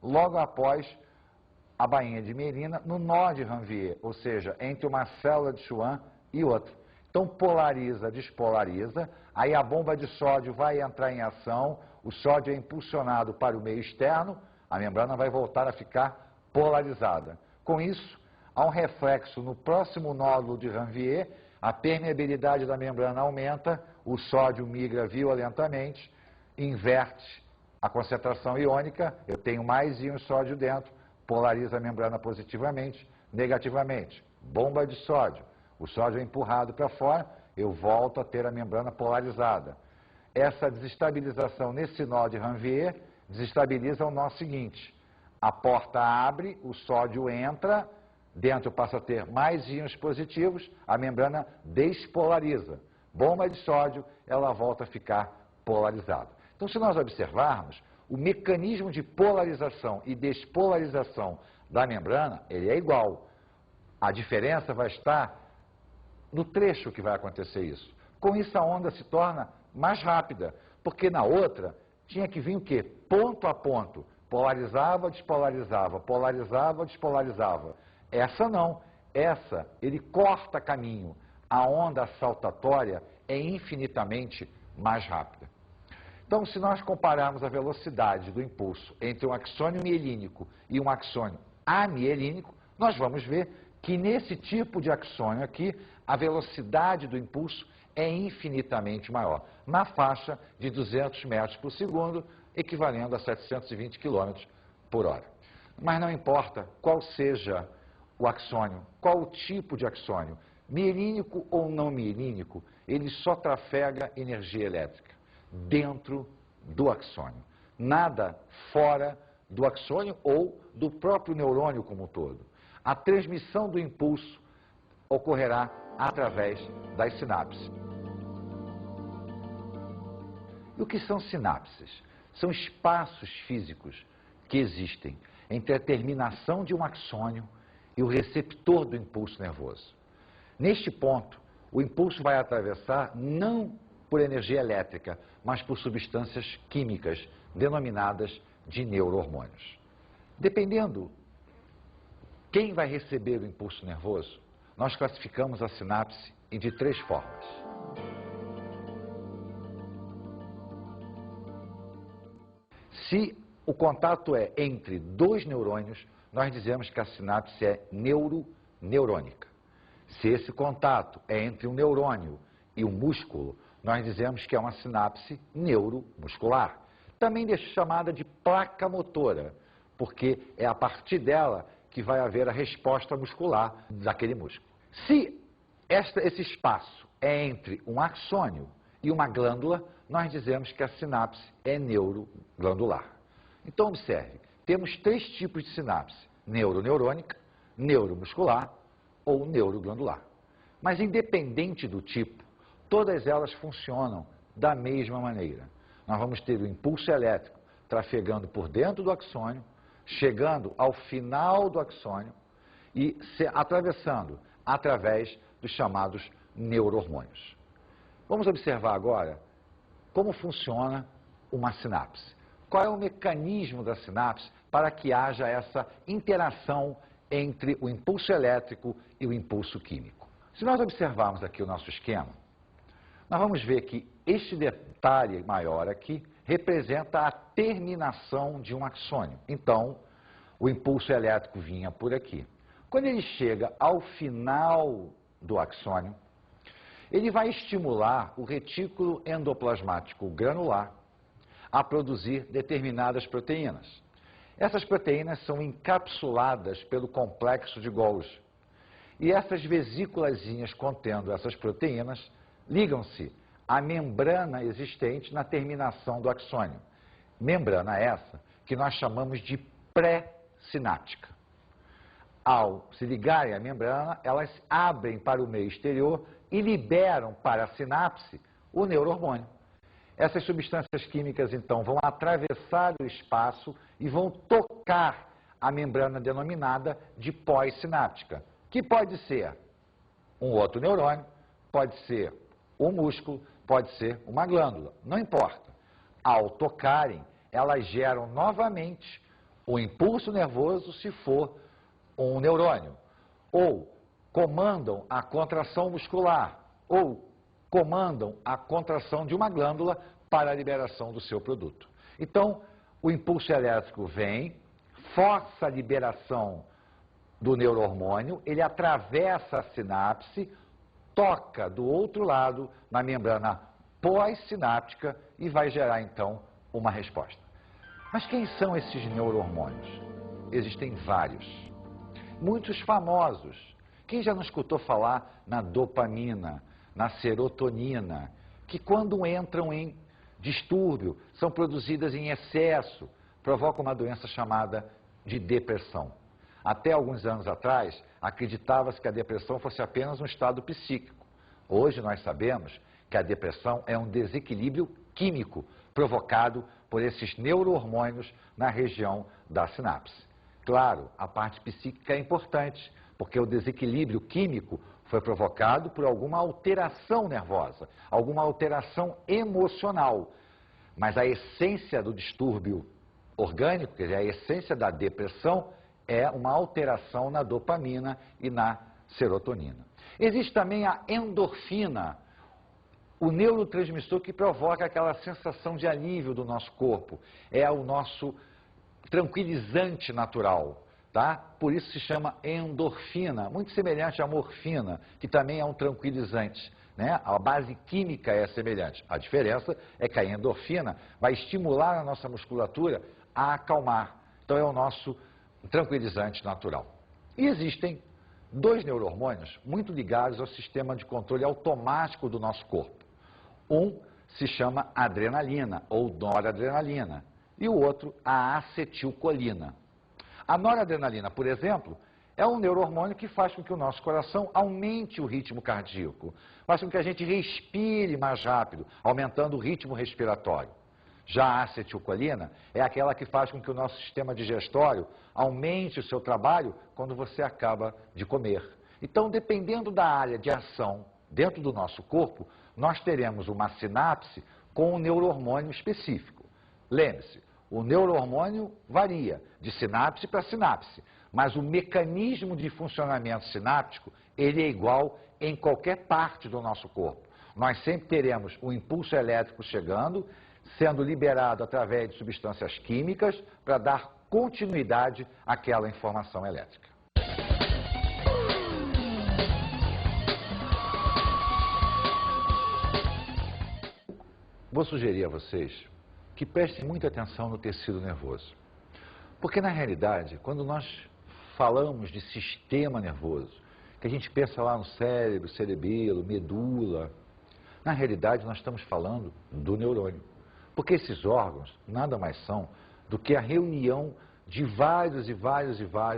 logo após a bainha de mielina no nó de Ranvier, ou seja, entre uma célula de Schwann e outra. Então polariza, despolariza, aí a bomba de sódio vai entrar em ação, o sódio é impulsionado para o meio externo, a membrana vai voltar a ficar polarizada. Com isso, há um reflexo no próximo nódulo de Ranvier, a permeabilidade da membrana aumenta, o sódio migra violentamente, inverte a concentração iônica, eu tenho mais íons sódio dentro, polariza a membrana positivamente, negativamente. Bomba de sódio, o sódio é empurrado para fora, eu volto a ter a membrana polarizada. Essa desestabilização nesse nó de Ranvier desestabiliza o nó seguinte. A porta abre, o sódio entra, dentro passa a ter mais íons positivos, a membrana despolariza. Bomba de sódio, ela volta a ficar polarizada. Então, se nós observarmos, o mecanismo de polarização e despolarização da membrana, ele é igual. A diferença vai estar no trecho que vai acontecer isso. Com isso, a onda se torna mais rápida, porque na outra tinha que vir o quê? Ponto a ponto. Polarizava, despolarizava, polarizava, despolarizava. Essa não. Essa, ele corta caminho. A onda saltatória é infinitamente mais rápida. Então, se nós compararmos a velocidade do impulso entre um axônio mielínico e um axônio amielínico, nós vamos ver que nesse tipo de axônio aqui, a velocidade do impulso é infinitamente maior, na faixa de 200 metros por segundo, equivalendo a 720 km por hora. Mas não importa qual seja o axônio, qual o tipo de axônio, mielínico ou não mielínico, ele só trafega energia elétrica dentro do axônio. Nada fora do axônio ou do próprio neurônio como um todo. A transmissão do impulso ocorrerá através das sinapses. E o que são sinapses? São espaços físicos que existem entre a terminação de um axônio e o receptor do impulso nervoso. Neste ponto, o impulso vai atravessar não por energia elétrica, mas por substâncias químicas denominadas de neurohormônios. Dependendo quem vai receber o impulso nervoso, nós classificamos a sinapse de 3 formas. Se o contato é entre 2 neurônios, nós dizemos que a sinapse é neuroneurônica. Se esse contato é entre um neurônio e um músculo, nós dizemos que é uma sinapse neuromuscular. Também chamada de placa motora, porque é a partir dela que vai haver a resposta muscular daquele músculo. Se esse espaço é entre um axônio e uma glândula, nós dizemos que a sinapse é neuroglandular. Então, observe, temos 3 tipos de sinapse: neuroneurônica, neuromuscular ou neuroglandular. Mas independente do tipo, todas elas funcionam da mesma maneira. Nós vamos ter o impulso elétrico trafegando por dentro do axônio, chegando ao final do axônio e se atravessando através dos chamados neurohormônios. Vamos observar agora como funciona uma sinapse. Qual é o mecanismo da sinapse para que haja essa interação entre o impulso elétrico e o impulso químico? Se nós observarmos aqui o nosso esquema, nós vamos ver que este detalhe maior aqui representa a terminação de um axônio. Então, o impulso elétrico vinha por aqui. Quando ele chega ao final do axônio, ele vai estimular o retículo endoplasmático granular a produzir determinadas proteínas. Essas proteínas são encapsuladas pelo complexo de Golgi. E essas vesículazinhas contendo essas proteínas ligam-se à membrana existente na terminação do axônio. Membrana essa que nós chamamos de pré-sináptica. Ao se ligarem à membrana, elas abrem para o meio exterior e liberam para a sinapse o neurohormônio. Essas substâncias químicas, então, vão atravessar o espaço e vão tocar a membrana denominada de pós-sináptica, que pode ser um outro neurônio, pode ser um músculo, pode ser uma glândula, não importa. Ao tocarem, elas geram novamente o impulso nervoso se for um neurônio, ou comandam a contração muscular, ou comandam a contração de uma glândula para a liberação do seu produto. Então, o impulso elétrico vem, força a liberação do neurohormônio, ele atravessa a sinapse, toca do outro lado na membrana pós-sináptica e vai gerar, então, uma resposta. Mas quem são esses neurohormônios? Existem vários, muitos famosos. Quem já não escutou falar na dopamina, na serotonina, que quando entram em distúrbio, são produzidas em excesso, provocam uma doença chamada de depressão. Até alguns anos atrás, acreditava-se que a depressão fosse apenas um estado psíquico. Hoje nós sabemos que a depressão é um desequilíbrio químico provocado por esses neurohormônios na região da sinapse. Claro, a parte psíquica é importante, porque o desequilíbrio químico foi provocado por alguma alteração nervosa, alguma alteração emocional. Mas a essência do distúrbio orgânico, quer dizer, a essência da depressão, é uma alteração na dopamina e na serotonina. Existe também a endorfina, o neurotransmissor que provoca aquela sensação de alívio do nosso corpo. É o nosso tranquilizante natural, tá? Por isso se chama endorfina, muito semelhante à morfina, que também é um tranquilizante, né? A base química é semelhante. A diferença é que a endorfina vai estimular a nossa musculatura a acalmar. Então é o nosso tranquilizante natural. E existem dois neurohormônios muito ligados ao sistema de controle automático do nosso corpo. Um se chama adrenalina ou noradrenalina e o outro a acetilcolina. A noradrenalina, por exemplo, é um neurohormônio que faz com que o nosso coração aumente o ritmo cardíaco, faz com que a gente respire mais rápido, aumentando o ritmo respiratório. Já a acetilcolina é aquela que faz com que o nosso sistema digestório aumente o seu trabalho quando você acaba de comer. Então, dependendo da área de ação dentro do nosso corpo, nós teremos uma sinapse com um neurohormônio específico. Lembre-se, o neurohormônio varia de sinapse para sinapse, mas o mecanismo de funcionamento sináptico, ele é igual em qualquer parte do nosso corpo. Nós sempre teremos o impulso elétrico chegando, sendo liberado através de substâncias químicas para dar continuidade àquela informação elétrica. Vou sugerir a vocês que prestem muita atenção no tecido nervoso. Porque, na realidade, quando nós falamos de sistema nervoso, que a gente pensa lá no cérebro, cerebelo, medula, na realidade nós estamos falando do neurônio. Porque esses órgãos nada mais são do que a reunião de vários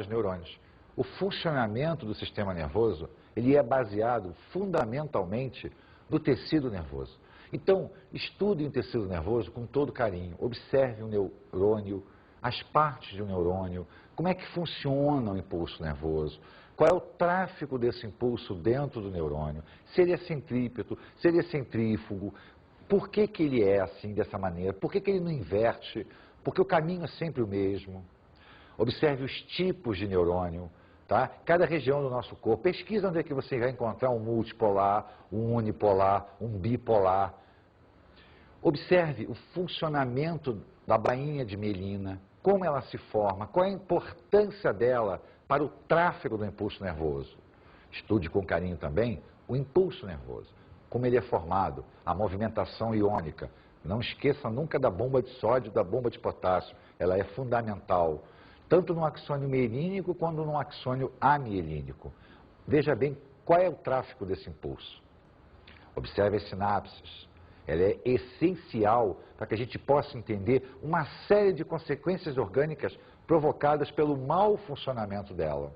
neurônios. O funcionamento do sistema nervoso, ele é baseado fundamentalmente no tecido nervoso. Então, estude o tecido nervoso com todo carinho, observe o neurônio, as partes de um neurônio, como é que funciona o impulso nervoso, qual é o tráfego desse impulso dentro do neurônio, se ele é centrípeto, se ele é centrífugo, por que que ele é assim, dessa maneira, por que que ele não inverte, porque o caminho é sempre o mesmo. Observe os tipos de neurônio, tá? Cada região do nosso corpo. Pesquisa onde é que você vai encontrar um multipolar, um unipolar, um bipolar. Observe o funcionamento da bainha de mielina, como ela se forma, qual é a importância dela para o tráfego do impulso nervoso. Estude com carinho também o impulso nervoso, como ele é formado, a movimentação iônica. Não esqueça nunca da bomba de sódio, da bomba de potássio, ela é fundamental, tanto no axônio mielínico quanto no axônio amielínico. Veja bem qual é o tráfego desse impulso. Observe as sinapses. Ela é essencial para que a gente possa entender uma série de consequências orgânicas provocadas pelo mau funcionamento dela.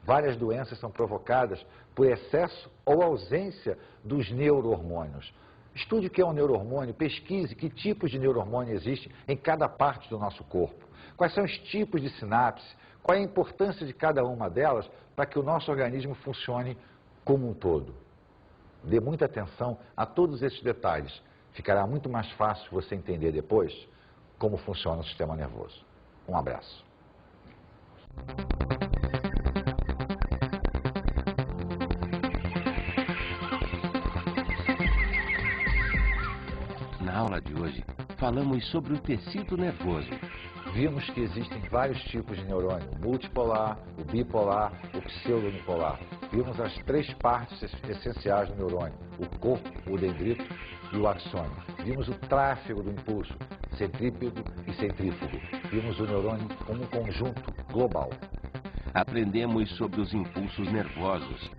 Várias doenças são provocadas por excesso ou ausência dos neurohormônios. Estude o que é um neurohormônio, pesquise que tipos de neurohormônio existem em cada parte do nosso corpo. Quais são os tipos de sinapse, qual é a importância de cada uma delas para que o nosso organismo funcione como um todo. Dê muita atenção a todos esses detalhes. Ficará muito mais fácil você entender depois como funciona o sistema nervoso. Um abraço. Na aula de hoje, falamos sobre o tecido nervoso. Vimos que existem vários tipos de neurônio, o multipolar, o bipolar, o pseudonipolar. Vimos as três partes essenciais do neurônio, o corpo, o dendrito e o axônio. Vimos o tráfego do impulso, centrípedo e centrífugo. Vimos o neurônio como um conjunto global. Aprendemos sobre os impulsos nervosos.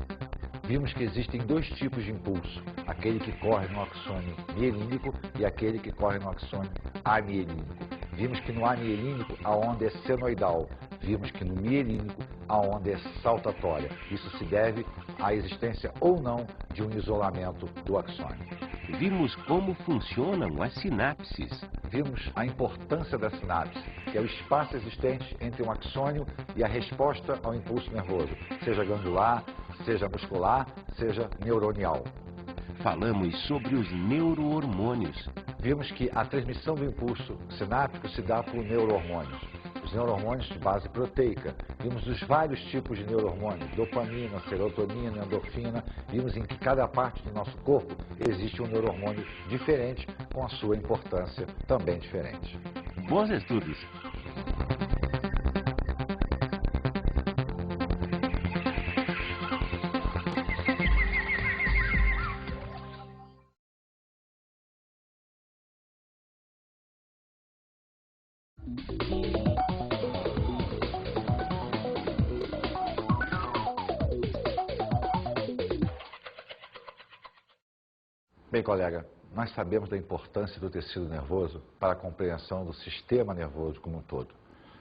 Vimos que existem dois tipos de impulso, aquele que corre no axônio mielínico e aquele que corre no axônio amielínico. Vimos que no amielínico a onda é senoidal, vimos que no mielínico a onda é saltatória. Isso se deve à existência ou não de um isolamento do axônio. Vimos como funcionam as sinapses. Vimos a importância da sinapse, que é o espaço existente entre um axônio e a resposta ao impulso nervoso, seja glandular, seja muscular, seja neuronial. Falamos sobre os neurohormônios. Vimos que a transmissão do impulso sináptico se dá por neurohormônios. Os neurohormônios de base proteica. Vimos os vários tipos de neurohormônios, dopamina, serotonina, endorfina. Vimos em que cada parte do nosso corpo existe um neurohormônio diferente, com a sua importância também diferente. Bons estudos! Bem, colega, nós sabemos da importância do tecido nervoso para a compreensão do sistema nervoso como um todo.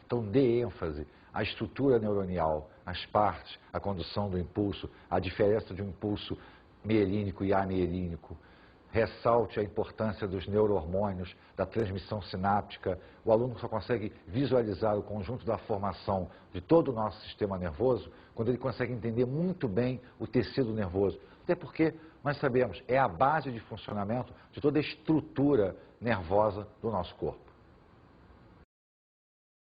Então, dê ênfase à estrutura neuronial, às partes, à condução do impulso, à diferença de um impulso mielínico e amielínico. Ressalte a importância dos neurohormônios, da transmissão sináptica. O aluno só consegue visualizar o conjunto da formação de todo o nosso sistema nervoso quando ele consegue entender muito bem o tecido nervoso. Até porque nós sabemos, é a base de funcionamento de toda a estrutura nervosa do nosso corpo.